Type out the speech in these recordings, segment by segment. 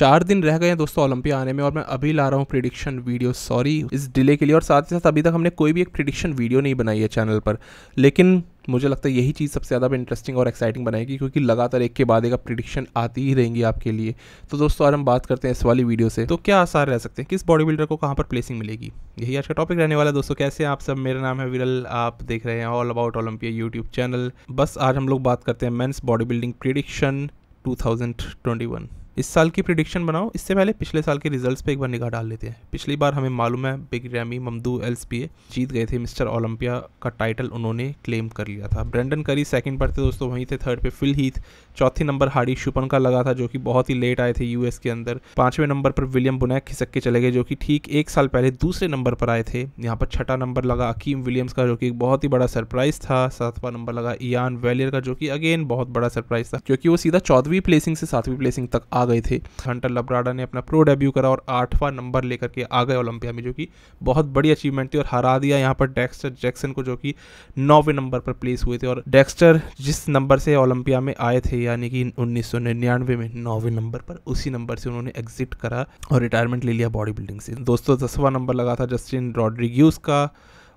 4 दिन रह गए हैं दोस्तों ओलंपिया आने में और मैं अभी ला रहा हूँ प्रिडिक्शन वीडियो। सॉरी इस डिले के लिए। और साथ ही साथ अभी तक हमने कोई भी एक प्रिडिक्शन वीडियो नहीं बनाई है चैनल पर, लेकिन मुझे लगता है यही चीज़ सबसे ज़्यादा इंटरेस्टिंग और एक्साइटिंग बनाएगी, क्योंकि लगातार एक के बाद एक प्रिडिक्शन आती ही रहेंगी आपके लिए। तो दोस्तों आज हम बात करते हैं इस वाली वीडियो से, तो क्या आसार रह सकते हैं, किस बॉडी बिल्डर को कहाँ पर प्लेसिंग मिलेगी, यही आज का टॉपिक रहने वाला है। दोस्तों कैसे हैं आप सब, मेरा नाम है विरल, आप देख रहे हैं all about Olympia YouTube channel. बस आज हम लोग बात करते हैं मेंस बॉडी बिल्डिंग प्रिडिक्शन 2021। इस साल की प्रिडिक्शन बनाओ इससे पहले पिछले साल के रिजल्ट्स पे एक बार निगाह डाल लेते हैं। पिछली बार हमें मालूम है बिग रैमी ममदू एल्सपीए जीत गए थे, मिस्टर ओलंपिया का टाइटल उन्होंने क्लेम कर लिया था। ब्रेंडन करी सेकंड पर थे दोस्तों, वहीं थे थर्ड पे फिल हीथ, चौथे नंबर हार्डी शुपन का लगा था जो कि बहुत ही लेट आए थे यूएस के अंदर। 5वें नंबर पर विलियम बुनैक खिसक के चले गए जो कि ठीक एक साल पहले दूसरे नंबर पर आए थे। यहाँ पर छठा नंबर लगा अकीम विलियम्स का जो कि एक बहुत ही बड़ा सरप्राइज था। 7वां नंबर लगा इयान वेलियर का जो कि अगेन बहुत बड़ा सरप्राइज था, क्योंकि वो सीधा 14वीं प्लेसिंग से 7वीं प्लेसिंग तक आ गए थे। हंटर लब्राडा ने अपना प्रो डेब्यू करा और 8वां नंबर लेकर के आ गए ओलंपिया में, जो कि बहुत बड़ी अचीवमेंट थी। और हरा दिया यहाँ पर डेक्स्टर जैक्सन को जो कि 9वें नंबर पर प्लेस हुए थे। और डेक्स्टर जिस नंबर से ओलंपिया में आए थे यानी कि 1999 में 9वें नंबर पर, उसी नंबर से उन्होंने एग्जिट करा और रिटायरमेंट ले लिया बॉडी बिल्डिंग से। दोस्तों 10वां नंबर लगा था जस्टिन रॉड्रिग्यूज का।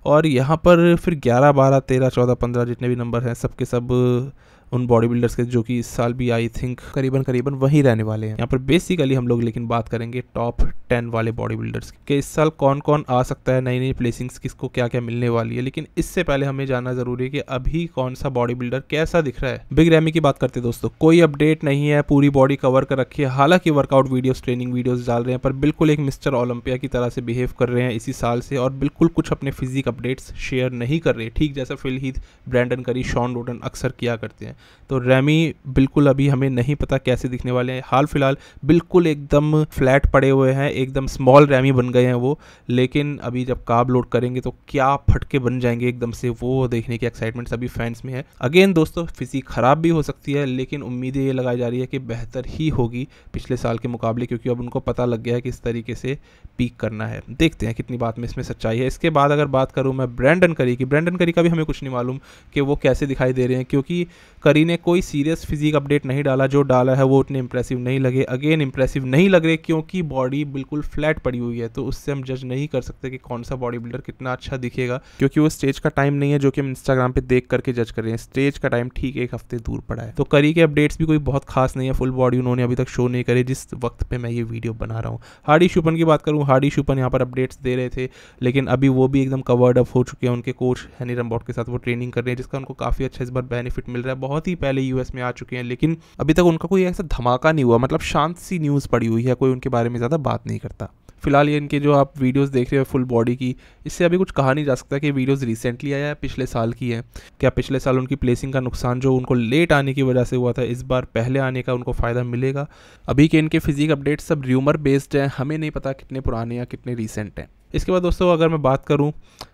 और यहाँ पर फिर 11, 12, 13, 14, 15 जितने भी नंबर हैं सबके सब उन बॉडी बिल्डर्स के जो कि इस साल भी आई थिंक करीबन वहीं रहने वाले हैं। यहाँ पर बेसिकली हम लोग लेकिन बात करेंगे टॉप 10 वाले बॉडी बिल्डर्स के इस साल कौन कौन आ सकता है, नई नई प्लेसिंग्स किसको क्या क्या मिलने वाली है। लेकिन इससे पहले हमें जानना जरूरी है कि अभी कौन सा बॉडी बिल्डर कैसा दिख रहा है। बिग रैमी की बात करते हैं दोस्तों, कोई अपडेट नहीं है, पूरी बॉडी कवर कर रखी है। हालांकि वर्कआउट वीडियोस ट्रेनिंग वीडियोस डाल रहे हैं, पर बिल्कुल एक मिस्टर ओलंपिया की तरह से बिहेव कर रहे हैं इसी साल से, और बिल्कुल कुछ अपने फिजिक अपडेट्स शेयर नहीं कर रहे, ठीक जैसा फिल हीथ, ब्रेंडन करी, शॉन रोटन अक्सर किया करते हैं। तो रैमी बिल्कुल अभी हमें नहीं पता कैसे दिखने वाले हैं। हाल फिलहाल बिल्कुल एकदम फ्लैट पड़े हुए हैं, एकदम स्मॉल रैमी बन गए हैं वो, लेकिन अभी जब कार्ब लोड करेंगे तो क्या फटके बन जाएंगे एकदम से, वो देखने की एक्साइटमेंट सभी फैंस में है। अगेन दोस्तों फिजिक खराब भी हो सकती है, लेकिन उम्मीदें ये लगाई जा रही है कि बेहतर ही होगी पिछले साल के मुकाबले, क्योंकि अब उनको पता लग गया है किस तरीके से पीक करना है। देखते हैं कितनी बात में इसमें सच्चाई है। इसके बाद अगर बात करूं मैं ब्रेंडन करी की, ब्रेंडन करी का भी हमें कुछ नहीं मालूम कि वो कैसे दिखाई दे रहे हैं, क्योंकि करी ने कोई सीरियस फिजिक अपडेट नहीं डाला। जो डाला है वो उतने इंप्रेसिव नहीं लगे। अगेन इंप्रेसिव नहीं लग रहे क्योंकि बॉडी बिल्कुल फ्लैट पड़ी हुई है, तो उससे हम जज नहीं कर सकते कि कौन सा बॉडी बिल्डर कितना अच्छा दिखेगा, क्योंकि वो स्टेज का टाइम नहीं है जो कि हम इंस्टाग्राम पे देख करके जज कर रहे हैं। स्टेज का टाइम ठीक 1 हफ्ते दूर पड़ा है। तो करी के अपडेट्स भी कोई बहुत खास नहीं है, फुल बॉडी उन्होंने अभी तक शो नहीं करे जिस वक्त पे मैं ये वीडियो बना रहा हूँ। हार्डी शुपन की बात करूँ, हार्डी शुपन यहाँ पर अपडेट्स दे रहे थे, लेकिन अभी वो भी एकदम कवर्ड अप हो चुके हैं। उनके कोच हैनी रम्बॉट के साथ वो ट्रेनिंग कर रहे हैं, जिसका उनको काफी अच्छा इस बार बेनिफिट मिल रहा है। बहुत ही पहले यूएस में आ चुके हैं, लेकिन अभी तक उनका कोई ऐसा धमाका नहीं हुआ, मतलब शांत सी न्यूज़ पड़ी हुई है, कोई उनके बारे में ज़्यादा बात नहीं करता। फिलहाल ये इनके जो आप वीडियोस देख रहे हो फुल बॉडी की, इससे अभी कुछ कहा नहीं जा सकता कि वीडियोस रिसेंटली आया है पिछले साल की है। क्या पिछले साल उनकी प्लेसिंग का नुकसान जो उनको लेट आने की वजह से हुआ था, इस बार पहले आने का उनको फ़ायदा मिलेगा। अभी के इनके फिजिक अपडेट सब र्यूमर बेस्ड हैं, हमें नहीं पता कितने पुराने या कितने रिसेंट हैं। इसके बाद दोस्तों अगर मैं बात करूँ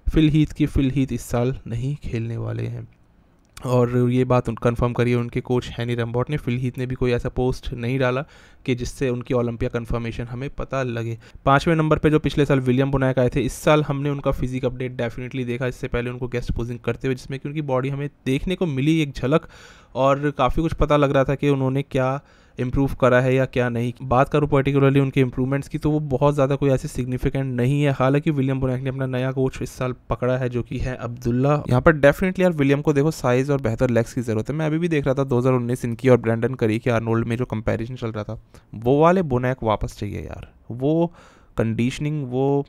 फिल हीथ की, फिल हीथ इस साल नहीं खेलने वाले हैं, और ये बात कंफर्म करी है उनके कोच हैनी रम्बॉट ने। फिल हीथ ने भी कोई ऐसा पोस्ट नहीं डाला कि जिससे उनकी ओलंपिया कंफर्मेशन हमें पता लगे। 5वें नंबर पे जो पिछले साल विलियम बुनैक आए थे, इस साल हमने उनका फिजिक अपडेट डेफिनेटली देखा इससे पहले उनको गेस्ट पोजिंग करते हुए, जिसमें कि उनकी बॉडी हमें देखने को मिली एक झलक, और काफ़ी कुछ पता लग रहा था कि उन्होंने क्या इम्प्रूव करा है या क्या नहीं। बात करूँ पर्टिकुलरली उनके इम्प्रूवमेंट्स की, तो वो बहुत ज़्यादा कोई ऐसे सिग्निफिकेंट नहीं है। हालांकि विलियम बुनैक ने अपना नया कोच इस साल पकड़ा है जो कि है अब्दुल्ला। यहाँ पर डेफिनेटली यार विलियम को देखो साइज़ और बेहतर लेग्स की ज़रूरत है। मैं अभी भी देख रहा था 2019 इनकी और ब्रेंडन करी की आर्नोल्ड में जो कंपैरिजन चल रहा था, वो वाले बुनैक वापस चाहिए यार। वो कंडीशनिंग, वो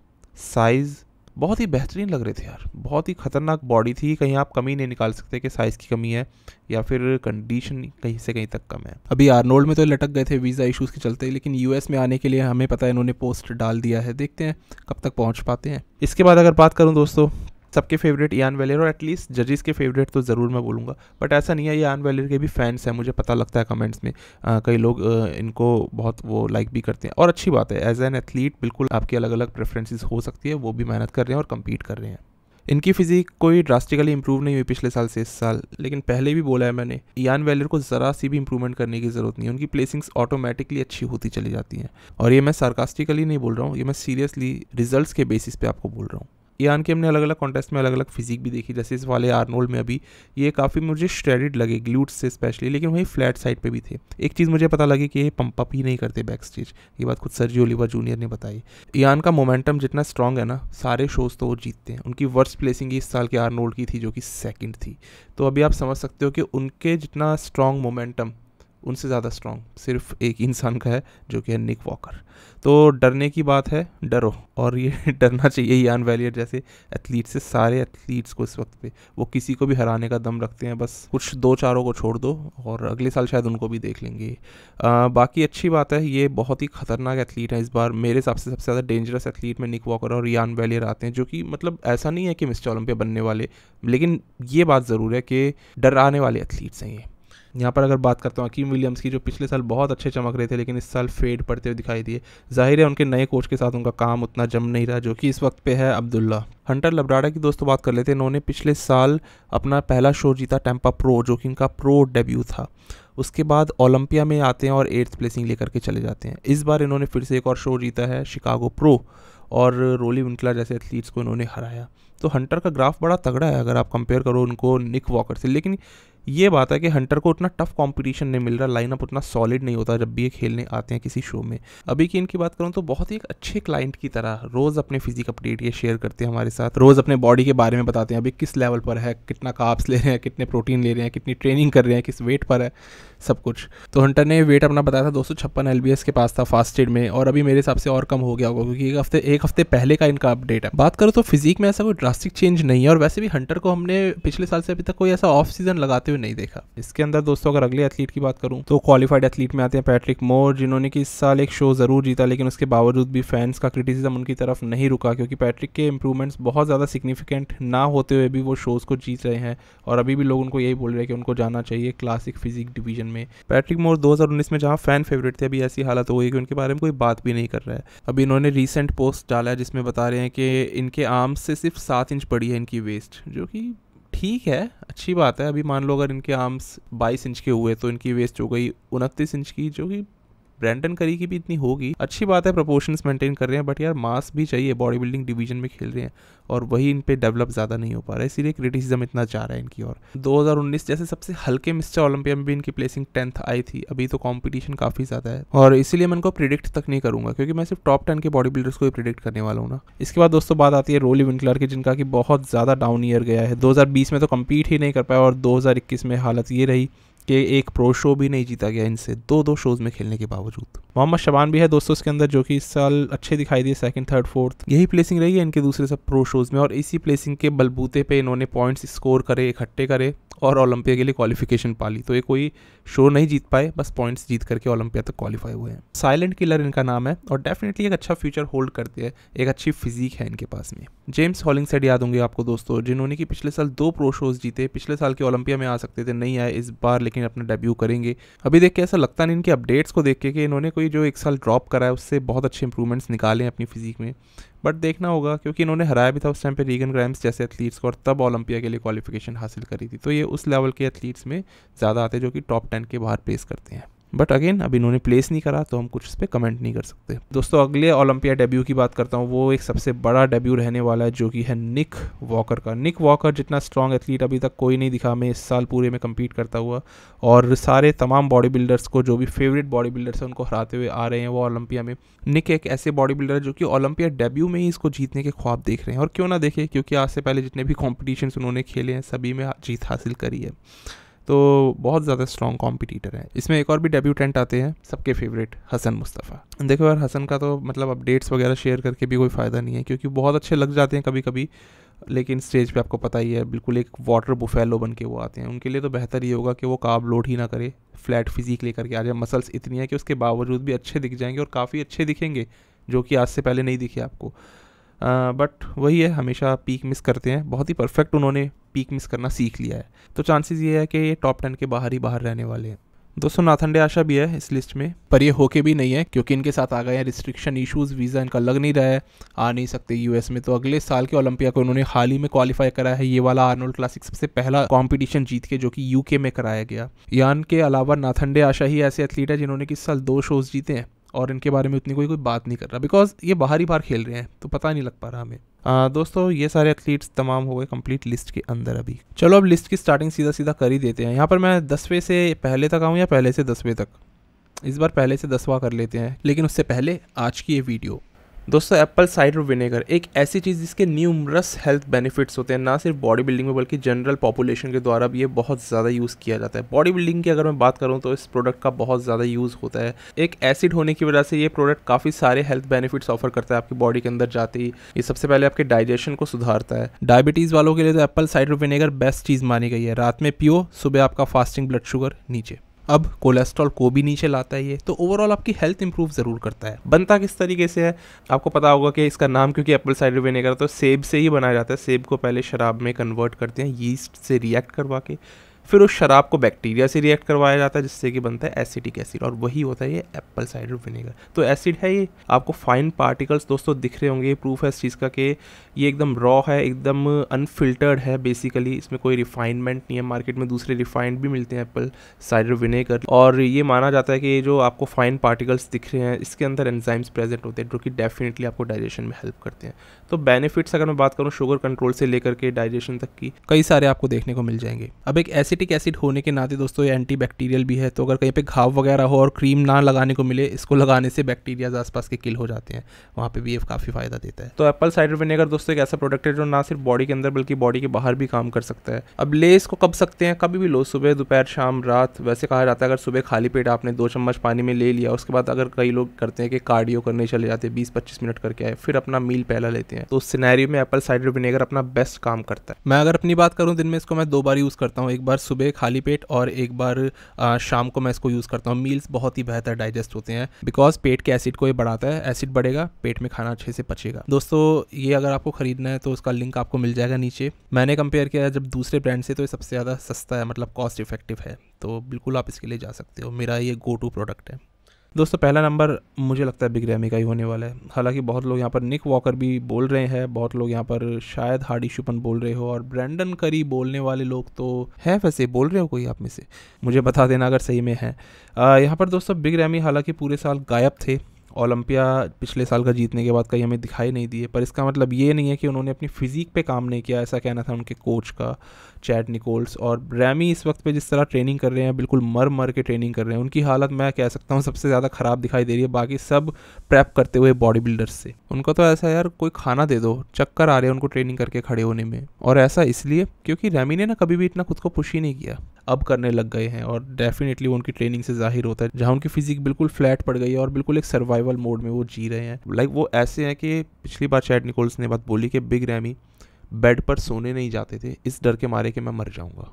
साइज़ बहुत ही बेहतरीन लग रहे थे यार, बहुत ही खतरनाक बॉडी थी। कहीं आप कमी नहीं निकाल सकते कि साइज़ की कमी है या फिर कंडीशन कहीं से कहीं तक कम है। अभी आर्नोल्ड में तो लटक गए थे वीज़ा इश्यूज़ के चलते, लेकिन यूएस में आने के लिए हमें पता है इन्होंने पोस्ट डाल दिया है, देखते हैं कब तक पहुंच पाते हैं। इसके बाद अगर बात करूं दोस्तों, सबके फेवरेट इयान वेलियर, और एटलीस्ट जजेस के फेवरेट तो ज़रूर मैं बोलूँगा, बट ऐसा नहीं है, इयान वेलियर के भी फैंस हैं, मुझे पता लगता है कमेंट्स में। कई लोग इनको बहुत वो लाइक भी करते हैं, और अच्छी बात है। एज एन एथलीट बिल्कुल आपकी अलग अलग प्रेफरेंसेस हो सकती है, वो भी मेहनत कर रहे हैं और कम्पीट कर रहे हैं। इनकी फिजिक कोई ड्रास्टिकली इंप्रूव नहीं हुई पिछले साल से इस साल, लेकिन पहले भी बोला है मैंने, इयान वेलियर को ज़रा सी भी इंप्रूवमेंट करने की ज़रूरत नहीं है। उनकी प्लेसिंग्स ऑटोमेटिकली अच्छी होती चली जाती हैं, और ये मैं सार्कास्टिकली नहीं बोल रहा हूँ, ये मैं सीरियसली रिजल्ट्स के बेसिस पे आपको बोल रहा हूँ। यान के हमने अलग अलग कॉन्टेस्ट में अलग अलग फिजिक भी देखी, जैसे इस वाले आर्नोल्ड में अभी ये काफ़ी मुझे श्रेडिड लगे ग्लूट्स से स्पेशली, लेकिन वही फ्लैट साइड पे भी थे। एक चीज़ मुझे पता लगी कि ये पंप अप ही नहीं करते बैक स्टेज, ये बात खुद सर्जियो ओलिवा जूनियर ने बताई। यान का मोमेंटम जितना स्ट्रॉन्ग है ना, सारे शोज़ तो वो जीतते हैं। उनकी वर्स्ट प्लेसिंग इस साल के आर्नोल्ड की थी जो कि सेकंड थी। तो अभी आप समझ सकते हो कि उनके जितना स्ट्रॉन्ग मोमेंटम, उनसे ज़्यादा स्ट्रॉन्ग सिर्फ एक इंसान का है जो कि है निक वॉकर। तो डरने की बात है, डरो, और ये डरना चाहिए यान वैलियर जैसे एथलीट से। सारे एथलीट्स को इस वक्त पे वो किसी को भी हराने का दम रखते हैं, बस कुछ 2-4 को छोड़ दो और अगले साल शायद उनको भी देख लेंगे। बाकी अच्छी बात है, ये बहुत ही खतरनाक एथलीट है इस बार। मेरे हिसाब से सबसे ज़्यादा डेंजरस एथलीट में निक वॉकर और यान वैलियर आते हैं, जो कि मतलब ऐसा नहीं है कि मिस्टर ओलंपिया बनने वाले, लेकिन ये बात ज़रूर है कि डराने वाले एथलीट्स हैं ये। यहाँ पर अगर बात करता हूँ हकीम विलियम्स की, जो पिछले साल बहुत अच्छे चमक रहे थे लेकिन इस साल फेड पड़ते हुए दिखाई दिए। जाहिर है उनके नए कोच के साथ उनका काम उतना जम नहीं रहा, जो कि इस वक्त पे है अब्दुल्ला। हंटर लब्राडा की दोस्तों बात कर लेते हैं। इन्होंने पिछले साल अपना पहला शो जीता टेम्पा प्रो, जो कि इनका प्रो डेब्यू था। उसके बाद ओलंपिया में आते हैं और 8th प्लेसिंग लेकर के चले जाते हैं। इस बार इन्होंने फिर से एक और शो जीता है शिकागो प्रो, और रोली विंकलर जैसे एथलीट्स को इन्होंने हराया। तो हंटर का ग्राफ बड़ा तगड़ा है अगर आप कंपेयर करो उनको निक वॉकर से। लेकिन ये बात है कि हंटर को उतना टफ कंपटीशन नहीं मिल रहा, लाइनअप उतना सॉलिड नहीं होता जब भी ये खेलने आते हैं किसी शो में। अभी की इनकी बात करूँ तो बहुत ही एक अच्छे क्लाइंट की तरह रोज़ अपने फिजिक अपडेट ये शेयर करते हैं हमारे साथ, रोज़ अपने बॉडी के बारे में बताते हैं, अभी किस लेवल पर है, कितना कार्ब्स ले रहे हैं, कितने प्रोटीन ले रहे हैं, कितनी ट्रेनिंग कर रहे हैं, किस वेट पर है, सब कुछ। तो हंटर ने वेट अपना बताया था 256 LBS के पास था फास्टेड में, और अभी मेरे हिसाब से और कम हो गया होगा क्योंकि एक हफ्ते पहले का इनका अपडेट है। बात करो तो फिजिक में ऐसा कोई ड्रास्टिक चेंज नहीं है, और वैसे भी हंटर को हमने पिछले साल से अभी तक कोई ऐसा ऑफ सीजन लगाते हुए नहीं देखा। इसके अंदर दोस्तों अगर अगले एथलीट की बात करूं तो क्वालिफाइड एथलीट में आते हैं पैट्रिक मोर, जिन्होंने कि इस साल एक शो ज़रूर जीता, लेकिन उसके बावजूद भी फैंस का क्रिटिसिज्म उनकी तरफ नहीं रुका, क्योंकि पैट्रिक के इंप्रूवमेंट्स बहुत ज़्यादा सिग्निफिकेंट ना होते हुए भी वो शोज़ को जीत रहे हैं, और अभी भी लोग उनको यही बोल रहे हैं कि उनको जाना चाहिए क्लासिक फिजिक डिवीजन में। पैट्रिक मोर 2019 में जहाँ फैन फेवरेट थे, अभी ऐसी हालत हो गई कि उनके बारे में कोई बात भी नहीं कर रहा है। अभी इन्होंने रिसेंट पोस्ट डाला है जिसमें बता रहे हैं कि इनके आर्म्स से सिर्फ 7 इंच बड़ी है इनकी वेस्ट, जो कि ठीक है, अच्छी बात है। अभी मान लो अगर इनके आर्म्स 22 इंच के हुए तो इनकी वेस्ट हो गई 29 इंच की, जो कि ब्रैंडन करी की भी इतनी होगी। अच्छी बात है, प्रोपोर्शंस मेंटेन कर रहे हैं, बट यार मास भी चाहिए, बॉडी बिल्डिंग डिवीजन में खेल रहे हैं और वही इन पे डेवलप ज़्यादा नहीं हो पा रहा है, इसीलिए क्रिटिसिज्म इतना जा रहा है इनकी। और 2019 जैसे सबसे हल्के मिस्टर ओलंपिया में भी इनकी प्लेसिंग 10th आई थी। अभी तो कंपटीशन काफ़ी ज़्यादा है और इसीलिए मैं इनको प्रिडिक्ट तक नहीं करूँगा, क्योंकि मैं सिर्फ टॉप 10 के बॉडी बिल्डर्स को ही प्रिडिक्ट करने वाला हूँ ना। इसके बाद दोस्तों बात आती है रोली विंकलर की, जिनका कि बहुत ज़्यादा डाउन ईयर गया है। 2020 में तो कम्पीट ही नहीं कर पाया, और 2021 में हालत ये रही कि एक प्रो शो भी नहीं जीता गया इनसे, 2 शोज़ में खेलने के बावजूद। मोहम्मद शबान भी है दोस्तों इसके अंदर, जो कि इस साल अच्छे दिखाई दिए, 2nd, 3rd, 4th यही प्लेसिंग रही है इनके दूसरे सब प्रो शोज़ में, और इसी प्लेसिंग के बलबूते पे इन्होंने पॉइंट्स स्कोर करे, इकट्ठे करे और ओलंपिया के लिए क्वालिफिकेशन पाली। तो ये कोई शो नहीं जीत पाए, बस पॉइंट्स जीत करके ओलंपिया तक क्वालिफाई हुए हैं। साइलेंट किलर इनका नाम है और डेफिनेटली एक अच्छा फ्यूचर होल्ड करते हैं, एक अच्छी फिजिक है इनके पास में। जेम्स हॉलिंगसेड याद होंगे आपको दोस्तों, जिन्होंने कि पिछले साल 2 प्रो शोज़ जीते, पिछले साल के ओलंपिया में आ सकते थे, नहीं आए इस बार, लेकिन अपना डेब्यू करेंगे। अभी देख के ऐसा लगता नहीं इनके अपडेट्स को देख के कि इन्होंने कोई जो एक साल ड्रॉप करा है उससे बहुत अच्छे इंप्रूवमेंट्स निकाले हैं अपनी फिजिक में, बट देखना होगा, क्योंकि इन्होंने हराया भी था उस टाइम पे रीगन ग्राइम्स जैसे एथलीट्स को, और तब ओलंपिया के लिए क्वालिफिकेशन हासिल करी थी। तो ये उस लेवल के एथलीट्स में ज़्यादा आते हैं जो कि टॉप 10 के बाहर प्लेस करते हैं, बट अगेन अब इन्होंने प्लेस नहीं करा तो हम कुछ इस पर कमेंट नहीं कर सकते। दोस्तों अगले ओलंपिया डेब्यू की बात करता हूँ, वो एक सबसे बड़ा डेब्यू रहने वाला है, जो कि है निक वॉकर का। निक वॉकर जितना स्ट्रॉन्ग एथलीट अभी तक कोई नहीं दिखा हमें इस साल पूरे में कम्पीट करता हुआ, और सारे तमाम बॉडी बिल्डर्स को, जो भी फेवरेट बॉडी बिल्डर्स हैं उनको हराते हुए आ रहे हैं वो ओलंपिया में। निक एक ऐसे बॉडी बिल्डर है जो कि ओलंपिया डेब्यू में ही इसको जीतने के ख्वाब देख रहे हैं, और क्यों ना देखें, क्योंकि आज से पहले जितने भी कॉम्पिटिशन्स उन्होंने खेले हैं सभी में जीत हासिल करी है, तो बहुत ज़्यादा स्ट्रॉन्ग कॉम्पिटिटर है। इसमें एक और भी डेब्यूटेंट आते हैं, सबके फेवरेट हसन मुस्तफ़ा। देखो यार, हसन का तो मतलब अपडेट्स वगैरह शेयर करके भी कोई फ़ायदा नहीं है, क्योंकि बहुत अच्छे लग जाते हैं कभी कभी, लेकिन स्टेज पे आपको पता ही है बिल्कुल एक वाटर बुफेलो बन के वो आते हैं। उनके लिए तो बेहतर ये होगा कि वो कार्ब लोड ही ना करे, फ्लैट फिजिक लेकर के आ जाए। मसल्स इतनी है कि उसके बावजूद भी अच्छे दिख जाएंगे और काफ़ी अच्छे दिखेंगे, जो कि आज से पहले नहीं दिखे आपको। बट वही है, हमेशा पीक मिस करते हैं, बहुत ही परफेक्ट उन्होंने पीक मिस करना सीख लिया है, तो चांसेस ये है कि ये टॉप 10 के बाहर ही बाहर रहने वाले हैं। दोस्तों नाथन डे आशा भी है इस लिस्ट में, पर ये होके भी नहीं है, क्योंकि इनके साथ आ गए हैं रिस्ट्रिक्शन इश्यूज़, वीज़ा इनका लग नहीं रहा है, आ नहीं सकते यूएस में। तो अगले साल के ओलंपिया को उन्होंने हाल ही में क्वालिफाई करा है, ये वाला आर्नोल्ड क्लासिक सबसे पहला कंपटीशन जीत के, जो कि यूके में कराया गया। यान के अलावा नाथन डे आशा ही ऐसे एथलीट है जिन्होंने कि इस साल 2 शोज़ जीते हैं और इनके बारे में उतनी कोई बात नहीं कर रहा, बिकॉज ये बाहर ही बाहर खेल रहे हैं तो पता नहीं लग पा रहा हमें। दोस्तों ये सारे एथलीट्स तमाम हो गए कंप्लीट लिस्ट के अंदर। अभी चलो अब लिस्ट की स्टार्टिंग सीधा सीधा कर ही देते हैं। यहाँ पर मैं 10वें से पहले तक आऊँ या पहले से 10वें तक? इस बार पहले से 10वां कर लेते हैं, लेकिन उससे पहले आज की ये वीडियो। दोस्तों एप्पल साइडर विनेगर एक ऐसी चीज़ जिसके न्यूमरस हेल्थ बेनिफिट्स होते हैं, ना सिर्फ बॉडी बिल्डिंग में बल्कि जनरल पॉपुलेशन के द्वारा भी ये बहुत ज़्यादा यूज़ किया जाता है। बॉडी बिल्डिंग की अगर मैं बात करूँ तो इस प्रोडक्ट का बहुत ज़्यादा यूज़ होता है। एक एसिड होने की वजह से ये प्रोडक्ट काफ़ी सारे हेल्थ बेनिफिट्स ऑफर करता है आपकी बॉडी के अंदर जाते ही। ये सबसे पहले आपके डाइजेशन को सुधारता है। डायबिटीज़ वालों के लिए तो एप्पल साइडर विनेगर बेस्ट चीज़ मानी गई है। रात में पियो, सुबह आपका फास्टिंग ब्लड शुगर नीचे। अब कोलेस्ट्रॉल को भी नीचे लाता है ये, तो ओवरऑल आपकी हेल्थ इंप्रूव ज़रूर करता है। बनता किस तरीके से है आपको पता होगा कि इसका नाम क्योंकि एप्पल साइडर विनेगर तो सेब से ही बनाया जाता है। सेब को पहले शराब में कन्वर्ट करते हैं यीस्ट से रिएक्ट करवा के, फिर उस शराब को बैक्टीरिया से रिएक्ट करवाया जाता है जिससे कि बनता है एसिटिक एसिड, और वही होता है ये एप्पल साइडर विनेगर। तो एसिड है ये, आपको फाइन पार्टिकल्स दोस्तों दिख रहे होंगे। ये प्रूफ है इस चीज़ का कि ये एकदम रॉ है, एकदम अनफिल्टर्ड है बेसिकली। इसमें कोई रिफाइनमेंट नहीं है। मार्केट में दूसरे रिफाइंड भी मिलते हैं एप्पल साइडर विनेगर, और ये माना जाता है कि ये जो आपको फाइन पार्टिकल्स दिख रहे हैं इसके अंदर एंजाइम्स प्रेजेंट होते हैं जो कि डेफिनेटली आपको डाइजेशन में हेल्प करते हैं। तो बेनिफिट्स अगर मैं बात करूँ शुगर कंट्रोल से लेकर के डाइजेशन तक की कई सारे आपको देखने को मिल जाएंगे। अब एक एसिटिक एसिड होने के नाते दोस्तों ये एंटीबैक्टीरियल भी है, तो अगर कहीं पे घाव वगैरह हो और क्रीम ना लगाने को मिले, इसको लगाने से बैक्टीरिया आसपास के किल हो जाते हैं, वहाँ पे भी ये काफ़ी फायदा देता है। तो एप्पल साइडर विनेगर दोस्तों एक ऐसा प्रोडक्ट है जो ना सिर्फ बॉडी के अंदर बल्कि बॉडी के बाहर भी काम कर सकता है। अब ले इसको कब सकते हैं? कभी भी लो, सुबह दोपहर शाम रात। वैसे कहा जाता है अगर सुबह खाली पेट आपने 2 चम्मच पानी में ले लिया, उसके बाद अगर कई लोग करते हैं कि कार्डियो करने चले जाते हैं 20-25 मिनट करके आए, फिर अपना मील पहला लेते हैं, तो उस सिनेरियो में एप्पल साइडर विनेगर अपना बेस्ट काम करता है। मैं अगर अपनी बात करूँ दिन में इसको मैं 2 बार यूज़ करता हूँ, एक बार सुबह खाली पेट और एक बार शाम को मैं इसको यूज़ करता हूँ। मील्स बहुत ही बेहतर डाइजेस्ट होते हैं बिकॉज पेट के एसिड को ये बढ़ाता है। एसिड बढ़ेगा, पेट में खाना अच्छे से पचेगा। दोस्तों ये अगर आपको खरीदना है तो उसका लिंक आपको मिल जाएगा नीचे। मैंने कंपेयर किया है जब दूसरे ब्रांड से, तो ये सबसे ज़्यादा सस्ता है, मतलब कॉस्ट इफेक्टिव है, तो बिल्कुल आप इसके लिए जा सकते हो। मेरा ये गो टू प्रोडक्ट है। दोस्तों पहला नंबर मुझे लगता है बिग रैमी का ही होने वाला है। हालांकि बहुत लोग यहाँ पर निक वॉकर भी बोल रहे हैं, बहुत लोग यहाँ पर शायद हार्डी शुपन बोल रहे हो, और ब्रैंडन करी बोलने वाले लोग तो हैं। वैसे बोल रहे हो कोई आप में से? मुझे बता देना अगर सही में है। यहाँ पर दोस्तों बिग रैमी हालांकि पूरे साल गायब थे। ओलंपिया पिछले साल का जीतने के बाद कहीं हमें दिखाई नहीं दिए, पर इसका मतलब ये नहीं है कि उन्होंने अपनी फिजिक पे काम नहीं किया। ऐसा कहना था उनके कोच का, चैड निकोल्स। और रैमी इस वक्त पे जिस तरह ट्रेनिंग कर रहे हैं, बिल्कुल मर मर के ट्रेनिंग कर रहे हैं। उनकी हालत मैं कह सकता हूँ सबसे ज़्यादा ख़राब दिखाई दे रही है बाकी सब प्रेप करते हुए बॉडी बिल्डर्स से। उनको तो ऐसा यार कोई खाना दे दो, चक्कर आ रहे हैं उनको ट्रेनिंग करके खड़े होने में। और ऐसा इसलिए क्योंकि रैमी ने ना कभी भी इतना खुद को पुश ही नहीं किया, अब करने लग गए हैं, और डेफिनेटली उनकी ट्रेनिंग से जाहिर होता है। जहाँ उनकी फिजिक बिल्कुल फ्लैट पड़ गई है और बिल्कुल एक सर्वाइवल मोड में वो जी रहे हैं। लाइक वो ऐसे हैं कि पिछली बार चैड निकोल्स ने बात बोली कि बिग रैमी बेड पर सोने नहीं जाते थे इस डर के मारे कि मैं मर जाऊंगा।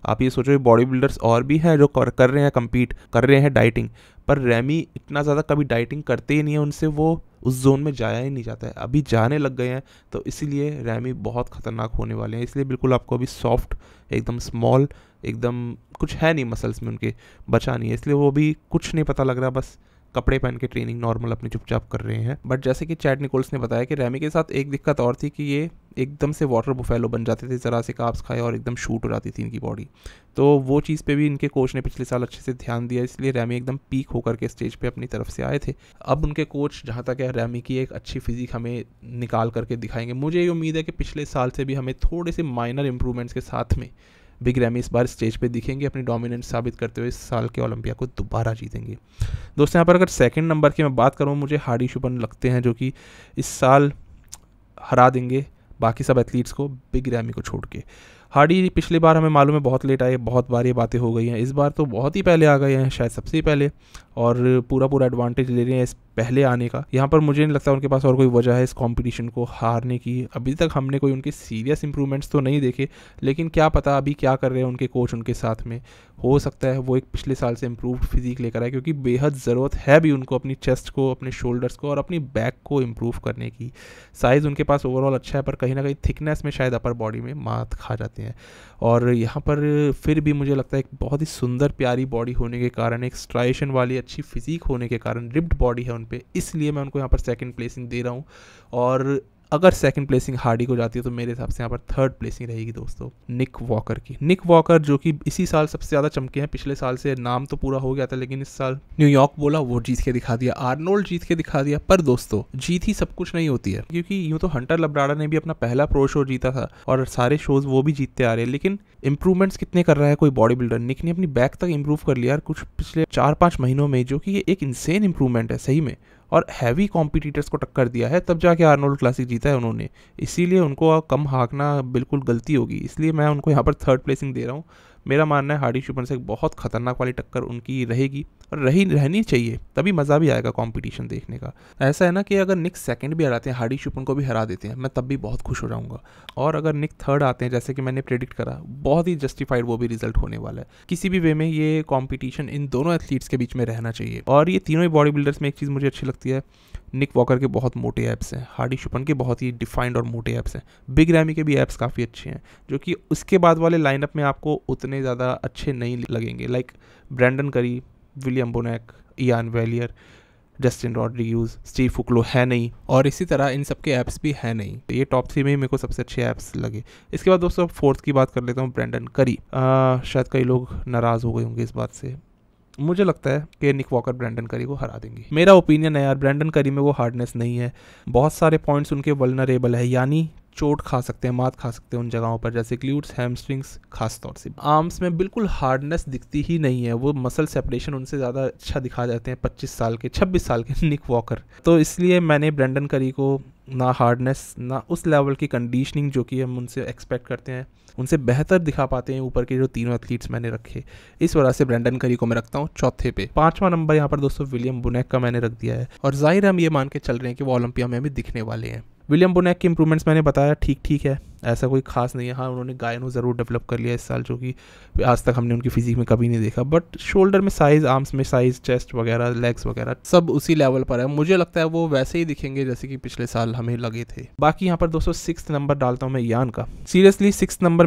आप ये सोचो बॉडी बिल्डर्स और भी हैं जो कर रहे हैं, कम्पीट कर रहे हैं डाइटिंग, पर रैमी इतना ज़्यादा कभी डाइटिंग करते ही नहीं है, उनसे वो उस जोन में जाया ही नहीं जाता है। अभी जाने लग गए हैं, तो इसीलिए रैमी बहुत ख़तरनाक होने वाले हैं। इसलिए बिल्कुल आपको अभी सॉफ्ट, एकदम स्मॉल, एकदम कुछ है नहीं मसल्स में उनके, बचा नहीं है, इसलिए वो भी कुछ नहीं पता लग रहा, बस कपड़े पहन के ट्रेनिंग नॉर्मल अपनी चुपचाप कर रहे हैं। बट जैसे कि चैड निकोल्स ने बताया कि रैमी के साथ एक दिक्कत और थी कि ये एकदम से वाटर बुफेलो बन जाते थे, ज़रा से कार्ब्स खाए और एकदम शूट हो जाती थी इनकी बॉडी। तो वो चीज़ पे भी इनके कोच ने पिछले साल अच्छे से ध्यान दिया, इसलिए रैमी एकदम पीक होकर के स्टेज पे अपनी तरफ से आए थे। अब उनके कोच जहाँ तक है रैमी की एक अच्छी फिजिक हमें निकाल करके दिखाएंगे। मुझे ये उम्मीद है कि पिछले साल से भी हमें थोड़े से माइनर इंप्रूवमेंट्स के साथ में बिग रैमी इस बार स्टेज पे दिखेंगे, अपनी डोमिनेंस साबित करते हुए इस साल के ओलंपिया को दोबारा जीतेंगे। दोस्तों यहाँ पर अगर सेकंड नंबर की मैं बात करूँ, मुझे हार्डी शुपन लगते हैं जो कि इस साल हरा देंगे बाकी सब एथलीट्स को बिग रैमी को छोड़ के। हार्डी पिछली बार हमें मालूम है बहुत लेट आए, बहुत बार ये बातें हो गई हैं। इस बार तो बहुत ही पहले आ गए हैं, शायद सबसे पहले, और पूरा एडवांटेज ले रहे हैं इस पहले आने का। यहाँ पर मुझे नहीं लगता उनके पास और कोई वजह है इस कंपटीशन को हारने की। अभी तक हमने कोई उनके सीरियस इंप्रूवमेंट्स तो नहीं देखे, लेकिन क्या पता अभी क्या कर रहे हैं उनके कोच उनके साथ में। हो सकता है वो एक पिछले साल से इम्प्रूव्ड फिजिक लेकर आए, क्योंकि बेहद ज़रूरत है भी उनको अपनी चेस्ट को, अपने शोल्डर्स को और अपनी बैक को इम्प्रूव करने की। साइज़ उनके पास ओवरऑल अच्छा है, पर कहीं ना कहीं थिकनेस में शायद अपर बॉडी में मात खा जाते हैं। और यहाँ पर फिर भी मुझे लगता है एक बहुत ही सुंदर प्यारी बॉडी होने के कारण, एक स्ट्राइशन वाली अच्छी फिजिक होने के कारण, रिप्ड बॉडी है उन पे, इसलिए मैं उनको यहाँ पर सेकंड प्लेसिंग दे रहा हूँ। और अगर सेकंड प्लेसिंग हार्डी को जाती है तो मेरे हिसाब से यहाँ पर थर्ड प्लेसिंग रहेगी दोस्तों निक वॉकर की। निक वॉकर जो कि इसी साल सबसे ज़्यादा चमके हैं, पिछले साल से नाम तो पूरा हो गया था लेकिन इस साल न्यूयॉर्क बोला वो जीत के दिखा दिया, आर्नोल्ड जीत के दिखा दिया। पर दोस्तों जीत ही सब कुछ नहीं होती है, क्योंकि यूँ तो हंटर लब्राडा ने भी अपना पहला प्रो शो जीता था और सारे शोज वो भी जीतते आ रहे हैं, लेकिन इंप्रूवमेंट्स कितने कर रहा है कोई बॉडी बिल्डर। निक ने अपनी बैक तक इंप्रूव कर लिया कुछ पिछले 4-5 महीनों में, जो कि एक इंसेन इंप्रूवमेंट है सही में, और हैवी कॉम्पिटिटर्स को टक्कर दिया है, तब जाके आर्नोल्ड क्लासिक जीता है उन्होंने। इसीलिए उनको कम हाँकना बिल्कुल गलती होगी, इसलिए मैं उनको यहाँ पर थर्ड प्लेसिंग दे रहा हूँ। मेरा मानना है हार्डी शुपन से एक बहुत खतरनाक वाली टक्कर उनकी रहेगी और रहनी चाहिए, तभी मज़ा भी आएगा कंपटीशन देखने का। ऐसा है ना कि अगर निक सेकंड भी हराते हैं, हार्डी शुपन को भी हरा देते हैं, मैं तब भी बहुत खुश हो जाऊंगा। और अगर निक थर्ड आते हैं जैसे कि मैंने प्रेडिक्ट करा, बहुत ही जस्टिफाइड वो भी रिजल्ट होने वाला है। किसी भी वे में ये कॉम्पिटिशन इन दोनों एथलीट्स के बीच में रहना चाहिए। और ये तीनों ही बॉडी बिल्डर्स में एक चीज़ मुझे अच्छी लगती है, निक वॉकर के बहुत मोटे एब्स हैं, हार्डी शुपन के बहुत ही डिफाइंड और मोटे एब्स हैं, बिग रैमी के भी एब्स काफ़ी अच्छे हैं, जो कि उसके बाद वाले लाइनअप में आपको उतने ज़्यादा अच्छे नहीं लगेंगे। Like Brandon Curry, William Bonac, Iain Valliere, Justin Rodriguez, Steve Kuclo है नहीं, और इसी तरह इन सब के ऐप्स भी है नहीं। तो ये टॉप 3 में ही मेरे को सबसे अच्छे ऐप्स लगे। इसके बाद दोस्तों फोर्थ की बात कर लेता हूँ, ब्रैंडन करी। शायद कई लोग नाराज़ हो गए होंगे इस बात से, मुझे लगता है कि निक वॉकर ब्रैंडन करी को हरा देंगे। मेरा ओपिनियन है यार, ब्रैंडन करी में वो हार्डनेस नहीं है, बहुत सारे पॉइंट्स उनके वल्नरेबल है, यानी चोट खा सकते हैं, मात खा सकते हैं उन जगहों पर, जैसे ग्लूट्स, हैमस्ट्रिंग्स, खास तौर से आर्म्स में बिल्कुल हार्डनेस दिखती ही नहीं है। वो मसल सेपरेशन उनसे ज़्यादा अच्छा दिखा जाते हैं 26 साल के निक वॉकर। तो इसलिए मैंने ब्रैंडन करी को ना हार्डनेस ना उस लेवल की कंडीशनिंग जो कि हम उनसे एक्सपेक्ट करते हैं, उनसे बेहतर दिखा पाते हैं ऊपर के जो तीनों एथलीट्स मैंने रखे। इस वजह से ब्रैंडन करी को मैं रखता हूँ चौथे पे। 5वां नंबर यहाँ पर दोस्तों विलियम बोनेक का मैंने रख दिया है, और जाहिर हम ये मान के चल रहे हैं कि वो ओलंपिया में भी दिखने वाले हैं। विलियम बोनेक के इंप्रूवमेंट्स मैंने बताया ठीक है, ऐसा कोई खास नहीं है। हाँ, उन्होंने गायनो ज़रूर डेवलप कर लिया इस साल, जो कि आज तक हमने उनकी फिजिक में कभी नहीं देखा, बट शोल्डर में साइज़, आर्म्स में साइज़, चेस्ट वगैरह, लेग्स वगैरह सब उसी लेवल पर है। मुझे लगता है वो वैसे ही दिखेंगे जैसे कि पिछले साल हमें लगे थे। बाकी यहाँ पर दोस्तों 6th नंबर डालता हूँ मैं यान का। सीरियसली 6th नंबर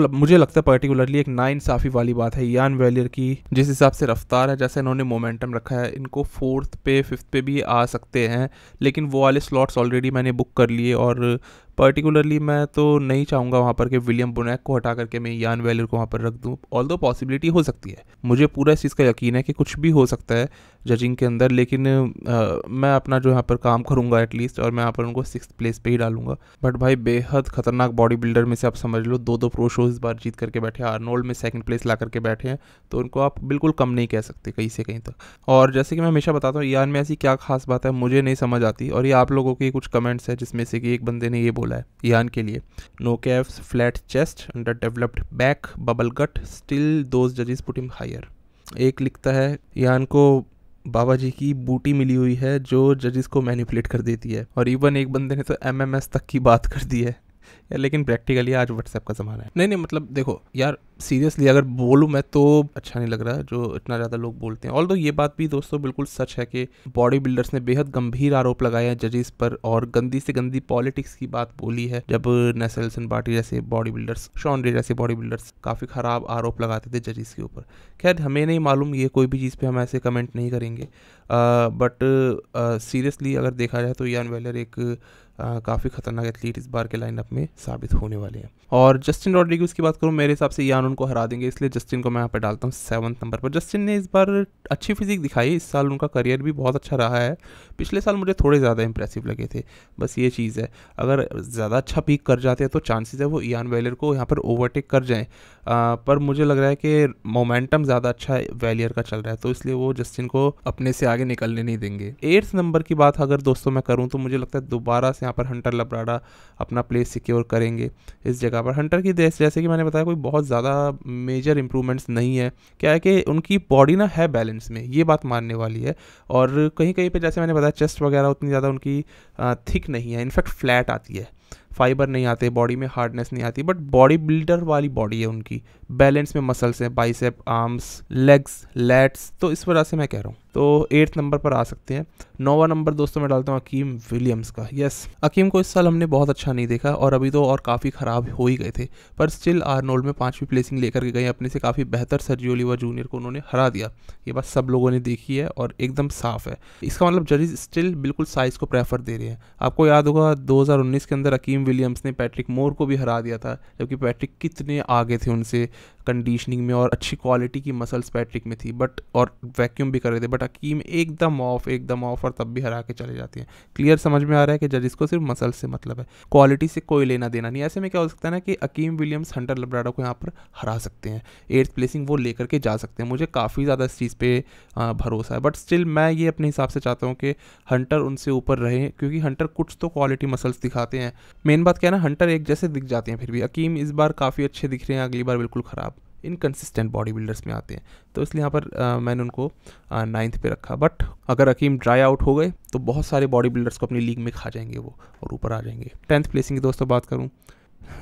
मुझे लगता है पर्टिकुलरली एक नाइंसाफ़ी वाली बात है यान वेलियर की। जिस हिसाब से रफ्तार है, जैसे इन्होंने मोमेंटम रखा है, इनको 4th पे 5th पे भी आ सकते हैं, लेकिन वो वाले स्लॉट्स ऑलरेडी मैंने बुक कर लिए। और पर्टिकुलरली मैं तो नहीं चाहूँगा वहाँ पर कि विलियम बोनेक को हटा करके मैं यान वेलियर को वहाँ पर रख दूँ। ऑल्दो पॉसिबिलिटी हो सकती है, मुझे पूरा इस चीज़ का यकीन है कि कुछ भी हो सकता है जजिंग के अंदर, लेकिन मैं अपना जो यहाँ पर काम करूँगा एटलीस्ट, और मैं यहाँ पर उनको 6th प्लेस पे ही डालूंगा। बट भाई बेहद खतरनाक बॉडी बिल्डर में से आप समझ लो 2 प्रो शोज इस बार जीत करके बैठे हैं, आर्नोल्ड में 2nd प्लेस ला करके बैठे हैं, तो उनको आप बिल्कुल कम नहीं कह सकते कहीं से कहीं तक। और जैसे कि मैं हमेशा बताता हूँ, यान में ऐसी क्या खास बात है मुझे नहीं समझ आती, और ये आप लोगों के कुछ कमेंट्स है जिसमें से कि एक बंदे ने ये बोला है यान के लिए, no calves, flat chest, under developed back, bubble gut, still those जजेस पुट हिम हायर। एक लिखता है यान को बाबा जी की बूटी मिली हुई है जो जजेस को मैनिपुलेट कर देती है, और इवन एक बंदे ने तो MMS तक की बात कर दी है। लेकिन प्रैक्टिकली आज व्हाट्सएप का ज़माना है। नहीं मतलब देखो यार, सीरियसली अगर बोलूँ मैं तो अच्छा नहीं लग रहा है जो इतना ज़्यादा लोग बोलते हैं। ऑल्दो ये बात भी दोस्तों बिल्कुल सच है कि बॉडी बिल्डर्स ने बेहद गंभीर आरोप लगाए हैं जजेस पर, और गंदी से गंदी पॉलिटिक्स की बात बोली है, जब नेल्सन बाटी जैसे बॉडी बिल्डर्स, शॉन रे जैसे बॉडी बिल्डर्स काफ़ी ख़राब आरोप लगाते थे जजेस के ऊपर। खैर हमें नहीं मालूम, ये कोई भी चीज़ पे हम ऐसे कमेंट नहीं करेंगे, बट सीरियसली अगर देखा जाए तो यान वेलियर एक काफ़ी खतरनाक एथलीट इस बार के लाइनअप में साबित होने वाले हैं। और जस्टिन रॉड्रिग्यूज की बात करूँ, मेरे हिसाब से यान उनको हरा देंगे, इसलिए जस्टिन को मैं यहाँ पर डालता हूँ 7th नंबर पर। जस्टिन ने इस बार अच्छी फिजिक दिखाई, इस साल उनका करियर भी बहुत अच्छा रहा है। पिछले साल मुझे थोड़े ज़्यादा इंप्रेसिव लगे थे, बस ये चीज़ है। अगर ज़्यादा अच्छा पीक कर जाते हैं तो चांसेस है वो यान वेलियर को यहाँ पर ओवरटेक कर जाएँ, पर मुझे लग रहा है कि मोमेंटम ज़्यादा अच्छा वेलियर का चल रहा है, तो इसलिए वो जस्टिन को अपने से आगे निकलने नहीं देंगे। 8th नंबर की बात अगर दोस्तों मैं करूँ तो मुझे लगता है दोबारा से यहाँ पर हंटर लब्राडा अपना प्लेस सिक्योर करेंगे इस जगह पर। हंटर की जैसे कि मैंने बताया कोई बहुत ज़्यादा मेजर इंप्रूवमेंट्स नहीं है, क्या है कि उनकी बॉडी ना है बैलेंस में, ये बात मानने वाली है। और कहीं कहीं पे जैसे मैंने बताया चेस्ट वगैरह उतनी ज़्यादा उनकी थिक नहीं है, इनफैक्ट फ्लैट आती है, फाइबर नहीं आते, बॉडी में हार्डनेस नहीं आती, बट बॉडी बिल्डर वाली बॉडी है उनकी, बैलेंस में मसल्स हैं, बाइसेप, आर्म्स, लेग्स, लैट्स, तो इस वजह से मैं कह रहा हूँ। तो 8th नंबर पर आ सकते हैं। 9वां नंबर दोस्तों मैं डालता हूँ अकीम विलियम्स का। यस, अकीम को इस साल हमने बहुत अच्छा नहीं देखा और अभी तो और काफ़ी ख़राब हो ही गए थे, पर स्टिल आर्नोल्ड में 5वीं प्लेसिंग लेकर के गए, अपने से काफ़ी बेहतर सर्जियो ओलिवा जूनियर को उन्होंने हरा दिया। ये बात सब लोगों ने देखी है और एकदम साफ है। इसका मतलब जजेस स्टिल बिल्कुल साइज को प्रेफर दे रहे हैं। आपको याद होगा 2019 के अंदर अकीम विलियम्स ने पैट्रिक मोर को भी हरा दिया था, जबकि पैट्रिक कितने आगे थे उनसे कंडीशनिंग में और अच्छी क्वालिटी की मसल्स पैट्रिक में थी, बट और वैक्यूम भी कर रहे थे, बट अकीम एकदम ऑफ और तब भी हरा के चले जाते हैं। क्लियर समझ में आ रहा है कि जजिस को सिर्फ मसल्स से मतलब है, क्वालिटी से कोई लेना देना नहीं। ऐसे में क्या हो सकता है ना कि अकीम विलियम्स हंटर लब्राडो को यहाँ पर हरा सकते हैं, 8th प्लेसिंग वो लेकर के जा सकते हैं। मुझे काफ़ी ज़्यादा इस चीज़ पे भरोसा है, बट स्टिल मैं ये अपने हिसाब से चाहता हूँ कि हंटर उनसे ऊपर रहे, क्योंकि हंटर कुछ तो क्वालिटी मसल्स दिखाते हैं। मेन बात क्या है ना, हंटर एक जैसे दिख जाते हैं, फिर भी अकीम इस बार काफ़ी अच्छे दिख रहे हैं, अगली बार बिल्कुल ख़राब, इनकंसिस्टेंट बॉडी बिल्डर्स में आते हैं, तो इसलिए यहाँ पर मैंने उनको 9th पे रखा। बट अगर अकीम ड्राई आउट हो गए तो बहुत सारे बॉडी बिल्डर्स को अपनी लीग में खा जाएंगे वो और ऊपर आ जाएंगे। 10th प्लेसिंग की दोस्तों बात करूँ,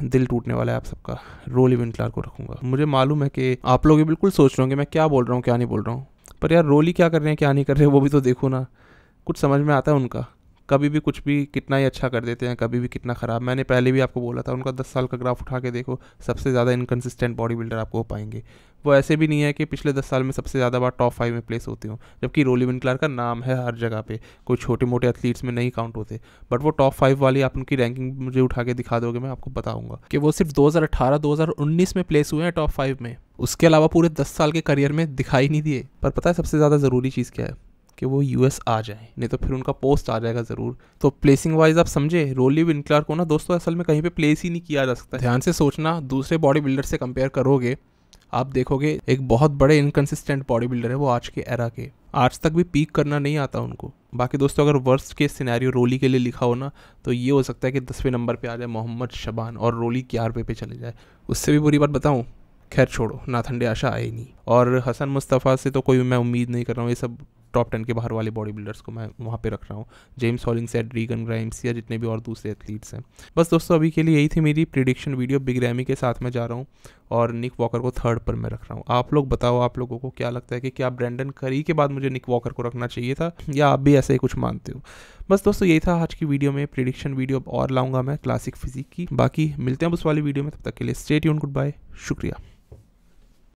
दिल टूटने वाला है आप सबका, रोली विंकलर को रखूंगा। मुझे मालूम है कि आप लोग भी बिल्कुल सोच रहे होंगे मैं क्या बोल रहा हूँ क्या नहीं बोल रहा हूँ, पर यार रोली क्या कर रहे हैं क्या नहीं कर रहे हैं वो भी तो देखो ना, कुछ समझ में आता है उनका। कभी भी कुछ भी कितना ही अच्छा कर देते हैं, कभी भी कितना ख़राब। मैंने पहले भी आपको बोला था उनका 10 साल का ग्राफ उठा के देखो, सबसे ज़्यादा इनकंसिस्टेंट बॉडी बिल्डर आपको हो पाएंगे। वो ऐसे भी नहीं है कि पिछले 10 साल में सबसे ज़्यादा बार टॉप 5 में प्लेस होते हो, जबकि रोली विंकलर का नाम है हर जगह पे, कोई छोटे मोटे एथलीट्स में नहीं काउंट होते, बट वो टॉप 5 वाली आप उनकी रैंकिंग मुझे उठा के दिखा दोगे, मैं आपको बताऊंगा कि वो सिर्फ 2018-2019 में प्लेस हुए हैं टॉप 5 में, उसके अलावा पूरे 10 साल के करियर में दिखाई नहीं दिए। पर पता है सबसे ज़्यादा ज़रूरी चीज़ क्या है, कि वो यूएस आ जाए, नहीं तो फिर उनका पोस्ट आ जाएगा ज़रूर। तो प्लेसिंग वाइज आप समझे, रोली विंकलर को ना दोस्तों असल में कहीं पे प्लेस ही नहीं किया जा सकता। ध्यान से सोचना, दूसरे बॉडी बिल्डर से कंपेयर करोगे आप देखोगे एक बहुत बड़े इनकंसिस्टेंट बॉडी बिल्डर है वो आज के एरा के, आज तक भी पीक करना नहीं आता उनको। बाकी दोस्तों अगर वर्स्ट केस सिनेरियो रोली के लिए लिखा हो ना, तो ये हो सकता है कि 10वें नंबर पे आ जाए मोहम्मद शबान और रोली 11वें पे चले जाए। उससे भी बुरी बात बताऊँ, खैर छोड़ो, नाथन डे आशा आए नहीं, और हसन मुस्तफ़ा से तो कोई मैं उम्मीद नहीं कर रहा हूँ। ये सब टॉप 10 के बाहर वाले बॉडी बिल्डर्स को मैं वहाँ पे रख रहा हूँ, जेम्स हॉलिंगसेड, रीगन ग्राइम्स या जितने भी और दूसरे एथलीट्स हैं। बस दोस्तों अभी के लिए यही थी मेरी प्रिडिक्शन वीडियो। बिग रैमी के साथ मैं जा रहा हूँ और निक वॉकर को 3rd पर मैं रख रहा हूँ। आप लोग बताओ, आप लोगों को क्या लगता है कि क्या ब्रेंडन करी के बाद मुझे निक वॉकर को रखना चाहिए था, या आप भी ऐसा ही कुछ मानते हो। बस दोस्तों यही था आज की वीडियो में, प्रिडिक्शन वीडियो और लाऊंगा मैं क्लासिक फिजिक की। बाकी मिलते हैं उस वाली वीडियो में, तब तक के लिए स्टे ट्यून्ड, गुड बाय, शुक्रिया।